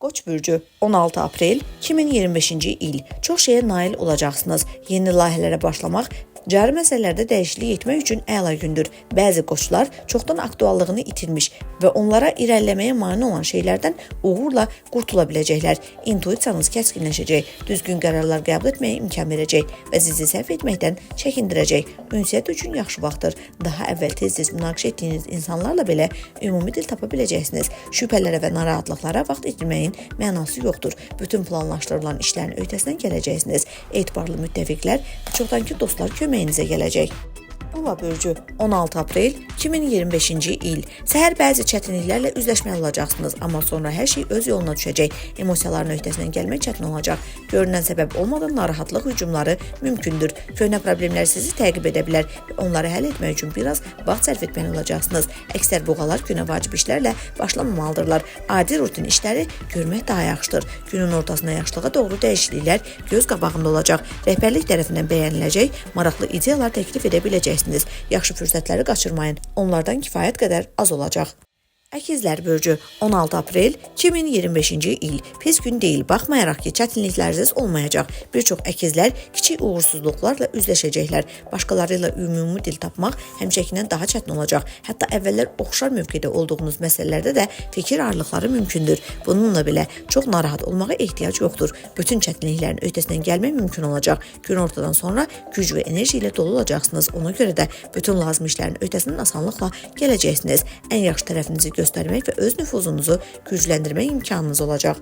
Koç bürcü 16 aprel 2025-ci il çox şeyə nail olacaqsınız. Yeni layihələrə başlamaq, cari məsələlərdə dəyişiklik etmək üçün əla gündür. Bəzi qoçlar çoxdan aktuallığını itirmiş və onlara irəliləməyə mane olan şeylərdən uğurla qurtula biləcəklər. İntuisiyanız kəskinləşəcək, düzgün qərarlar qəbul etməyə imkan verəcək və sizi səhv etməkdən çəkindirəcək. Ünsiyyət üçün yaxşı vaxtdır. Daha əvvəl tez-tez münaqişə etdiyiniz insanlarla belə ümumi dil tapa biləcəksiniz. Şübhələrə və narahatlıqlara vaxt itirməyin mənası yoxdur. Bütün planlaşdırılan işlərin öhdəsindən gələcəksiniz. Etibarlı müttəfiqlər və çoxdankı dostlar köməyinizə gələcək. Boğa bürcü 16 aprel 2025-ci il. Səhər bəzi çətinliklərlə üzləşməli olacaqsınız, amma sonra hər şey öz yoluna düşəcək. Emosiyaların öhdəsindən gəlmək çətin olacaq. Görünən səbəb olmadan narahatlıq hücumları mümkündür. Köhnə problemlər sizi təqib edə bilər və onları həll etmək üçün biraz vaxt sərf etməli olacaqsınız. Əksər boğalar günə vacib işlərlə başlamamalıdırlar. Adi rutin işləri görmək daha yaxşıdır. Günün ortasında yaxşılığa doğru dəyişikliklər göz qabağında olacaq. Rəhbərlik tərəfindən bəyəniləcək maraqlı ideyalar təklif edə biləcəksiniz. Yaxşı fürsətləri qaçırmayın. Onlardan kifayət qədər az olacaq. Əkizlər bürcü 16 aprel 2025-ci il. Pis gün deyil, baxmayaraq ki, çətinliklərsiz olmayacaq. Bir çox əkizlər kiçik uğursuzluqlarla üzləşəcəklər. Başqaları ilə ümumi dil tapmaq həmişəkindən daha çətin olacaq. Hətta əvvəllər oxşar mövqedə olduğunuz məsələlərdə də fikir ayrılıqları mümkündür. Bununla belə çox narahat olmağa ehtiyac yoxdur. Bütün çətinliklərin öhdəsindən gəlmək mümkün olacaq. Gün ortadan sonra güc və enerji ilə dolu olacaqsınız. Ona görə də bütün lazım işlərin öhdəsindən asanlıqla gələcəksiniz. Ən yaxşı tərəfinizi göstərmək və öz nüfuzunuzu gücləndirmək imkanınız olacaq.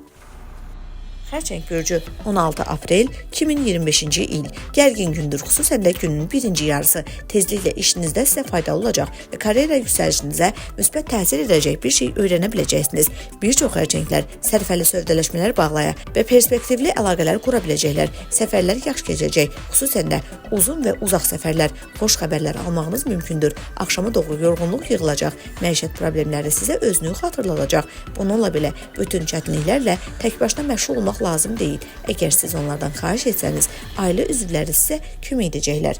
Xərçəng bürcü 16 aprel 2025-ci il. Gərgin gündür, xüsusən də günün birinci yarısı. Tezliklə işinizdə sizə faydalı olacaq və karyera yüksəlişinizə müsbət təsir edəcək bir şey öyrənə biləcəksiniz. Bir çox xərçənglər sərfəli sövdələşmələr bağlaya və perspektivli əlaqələr qura biləcəklər. Səfərlər yaxşı keçəcək, xüsusən də uzun və uzaq səfərlər. Xoş xəbərlər almağınız mümkündür. Axşama doğru yorğunluq yığılacaq. Məişət problemləri sizə özünü xatırladacaq. Bununla belə bütün çətinliklərlə tək başına məşğul olmaq lazım deyil. Əgər siz onlardan xahiş etsəniz, ailə üzvləri sizə kömək edəcəklər.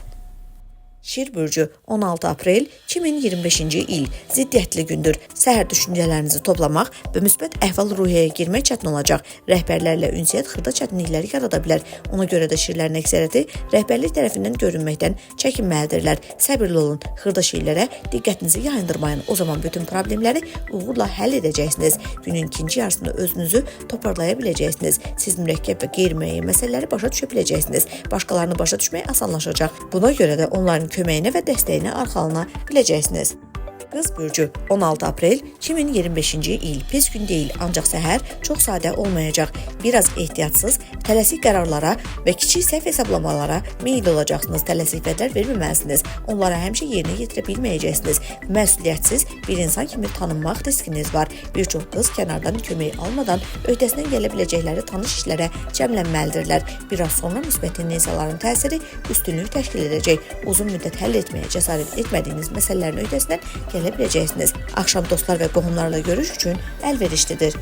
Şir bürcü 16 aprel 2025-ci il. Ziddiyyətli gündür. Səhər düşüncələrinizi toplamaq və müsbət əhval-ruhiyyəyə girmək çətin olacaq. Rəhbərlərlə ünsiyyət xırda çətinlikləri yarada bilər. Ona görə də şirlərin əksəriyyəti rəhbərlik tərəfindən görünməkdən çəkinməlidirlər. Səbirli olun. Xırda şeylərə diqqətinizi yayındırmayın. O zaman bütün problemləri uğurla həll edəcəksiniz. Günün ikinci yarısında özünüzü toparlaya biləcəksiniz. Siz mürəkkəb və qeyri-müəyyən məsələləri başa düşə biləcəksiniz. Başqalarını başa düşmək asanlaşacaq. Buna görə də onların köməyinə və dəstəyinə arxalana biləcəksiniz. Qız bürcü 16 aprel 2025-ci il. Pis gün deyil, ancaq səhər çox sadə olmayacaq. Biraz ehtiyatsız, tələsik qərarlara və kiçik səhv hesablamalara meyilli olacaqsınız. Tələsik vədlər verməməlisiniz. Onlara həmişə yerinə yetirə bilməyəcəksiniz. Məsuliyyətsiz bir insan kimi tanınmaq riskiniz var. Bir çox qız kənardan kömək almadan öhdəsindən gələ biləcəkləri tanış işlərə cəmlənməlidirlər. Biraz sonra müsbət tendensiyaların təsiri üstünlük təşkil edəcək. Uzun müddət həll etməyə cəsarət etmədiyiniz məsələlərin öhdəsindən gələ biləcəksiniz. Axşam dostlar və qohumlarla görüş üçün əlverişlidir.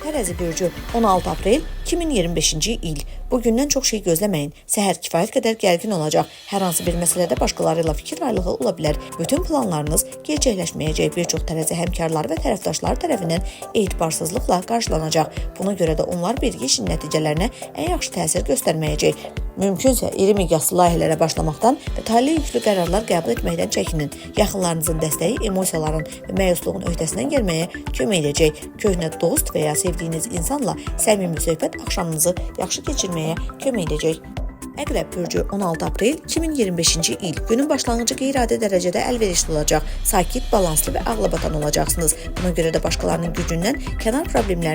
Tərəzi bürcü 16 aprel 2025-ci il. Bugündən çox şey gözləməyin. Səhər kifayət qədər gərgin olacaq. Hər hansı bir məsələdə başqaları ilə fikir ayrılığı ola bilər. Bütün planlarınız gerçəkləşməyəcək. Bir çox tərəzi həmkarları və tərəfdaşları tərəfindən etibarsızlıqla qarşılanacaq. Buna görə də onlar birgə işin nəticələrinə ən yaxşı təsir göstərməyəcək. Mümkünsə iri miqyaslı layihələrə başlamaqdan və tali yüklü qərarlar qəbul etməkdən çəkinin. Yaxınlarınızın dəstəyi emosiyaların və məyusluğun öhdəsindən gəlməyə kömək edəcək. Köhnə dost və ya sevdiyiniz insanla səmimi söhbət axşamınızı yaxşı keçirməyə kömək edəcək. Əqrəb bürcü 16 aprel 2025-ci il. Günün başlanğıcı qeyri-adi dərəcədə əlverişli olacaq. Sakit, balanslı və ağlabatan olacaqsınız. Buna görə də başqalarının gücündən kənar problemlərin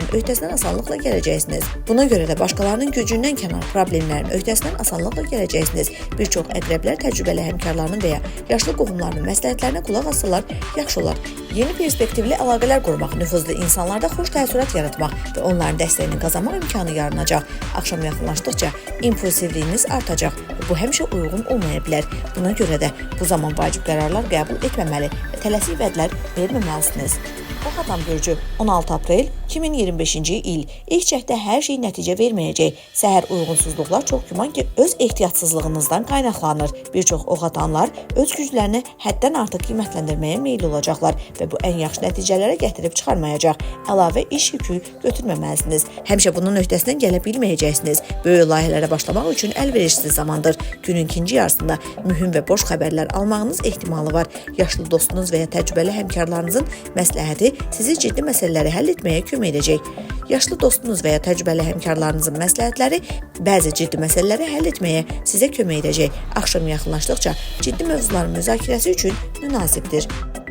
öhdəsindən asanlıqla gələcəksiniz. Bir çox əqrəblər təcrübəli həmkarlarının və ya yaşlı qohumlarının məsləhətlərinə qulaq asırlar, yaxşı olar. Yeni perspektivli əlaqələr qurmaq, nüfuzlu insanlarda xoş təəssürat yaratmaq və onların dəstəyini qazanmaq imkanı yaranacaq. Axşam yaxınlaşdıqca impulsivliyiniz stress artacaq və bu həmişə uyğun olmaya bilər. Buna görə də bu zaman vacib qərarlar qəbul etməməli və tələsik vədlər verməməlisiniz. Ox Adam bürcü 16 aprel 2025-ci il ilk cəhdə hər şey nəticə verməyəcək. Səhər uyğunsuzluqlar çox güman ki, öz ehtiyatsızlığınızdan qaynaqlanır. Bir çox ox atanlar öz güclərini həddən artıq qiymətləndirməyə meyil olacaqlar və bu ən yaxşı nəticələrə gətirib çıxarmayacaq. Əlavə iş yükü götürməməlisiniz. Həmişə bunun öhdəsindən gələ bilməyəcəksiniz. Böyük layihələrə başlamaq üçün əlverişsiz zamandır. Günün ikinci yarısında mühüm və boş xəbərlər almağınız ehtimalı var. Yaşlı dostunuz və ya təcrübəli həmkarlarınızın məsləhəti sizi ciddi məsələləri həll etməyə kömək edəcək. Yaşlı dostunuz və ya təcrübəli həmkarlarınızın məsləhətləri bəzi ciddi məsələləri həll etməyə sizə kömək edəcək. Axşam yaxınlaşdıqca ciddi mövzuların müzakirəsi üçün münasibdir.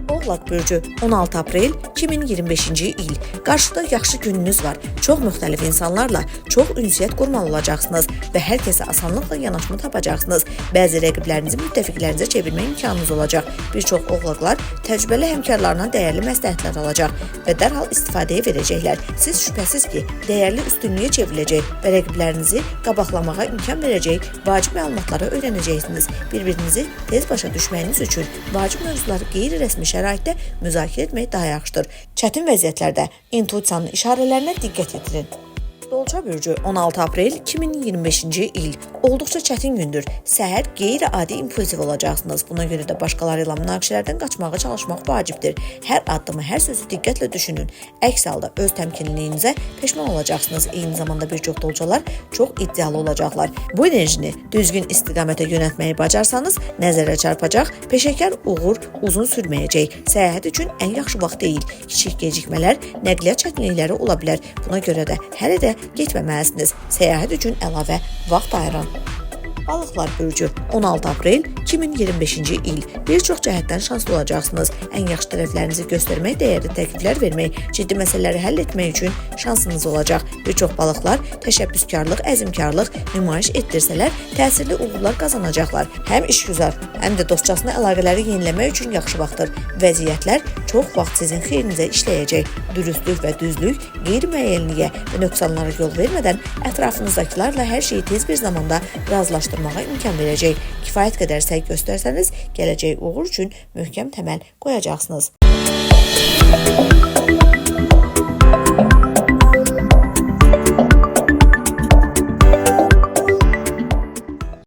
Oğlaq bürcü 16 aprel 2025-ci il. Qarşıda yaxşı gününüz var. Çox müxtəlif insanlarla çox ünsiyyət qurmalı olacaqsınız və hər kəsə asanlıqla yanaşma tapacaqsınız. Bəzi rəqiblərinizi müttəfiqlərinizə çevirmə imkanınız olacaq. Bir çox oğlaqlar təcrübəli həmkarlarına dəyərli məsləhətlər alacaq və dərhal istifadəyə verəcəklər. Siz şübhəsiz ki, dəyərli üstünlüyə çevriləcək və rəqiblərinizi qabaqlamağa imkan verəcək vacib məlumatları öyrənəcəksiniz. Bir-birinizi tez başa düşməyiniz üçün vacib mövzuları qeyri-rəsmi şəraitdə müzakirə etmək daha yaxşıdır. Çətin vəziyyətlərdə intuisiyanın işarələrinə diqqət yetirin. Dolça bürcü 16 aprel 2025-ci il. Olduqca çətin gündür. Səhər qeyri-adi impulsiv olacaqsınız. Buna görə də başqaları ilə münaqişələrdən qaçmağa çalışmaq vacibdir. Hər addımı, hər sözü diqqətlə düşünün. Əks halda öz təmkinliyinizə peşman olacaqsınız. Eyni zamanda bir çox dolcalar çox iddialı olacaqlar. Bu enerjini düzgün istiqamətə yönəltməyi bacarsanız, nəzərə çarpacaq, peşəkar uğur uzun sürməyəcək. Səyahət üçün ən yaxşı vaxt deyil. Kiçik gecikmələr, nəqliyyat çətinlikləri ola bilər. Buna görə də hələ də getməməlisiniz. Səyahət üçün əlavə vaxt ayırın. Balıqlar bürcü 16 aprel 2025-ci il. Bir çox cəhətdən şanslı olacaqsınız. Ən yaxşı tərəflərinizi göstərmək, dəyərli təkliflər vermək, ciddi məsələləri həll etmək üçün şansınız olacaq. Bir çox balıqlar təşəbbüskarlıq, əzmkarlıq nümayiş etdirsələr, təsirli uğurlar qazanacaqlar. Həm işgüzar, həm də dostcasına əlaqələri yeniləmək üçün yaxşı vaxtdır. Vəziyyətlər çox vaxt sizin xeyrinizə işləyəcək. Dürüstlük və düzlük qeyri-müəyyənliyə və nöqsanlara yol vermədən ətrafınızdakilərlə hər şeyi tez bir zamanda razılaşdırmağa imkan verəcək. Kifayət qədər səy göstərsəniz, gələcək uğur üçün möhkəm təməl qoyacaqsınız.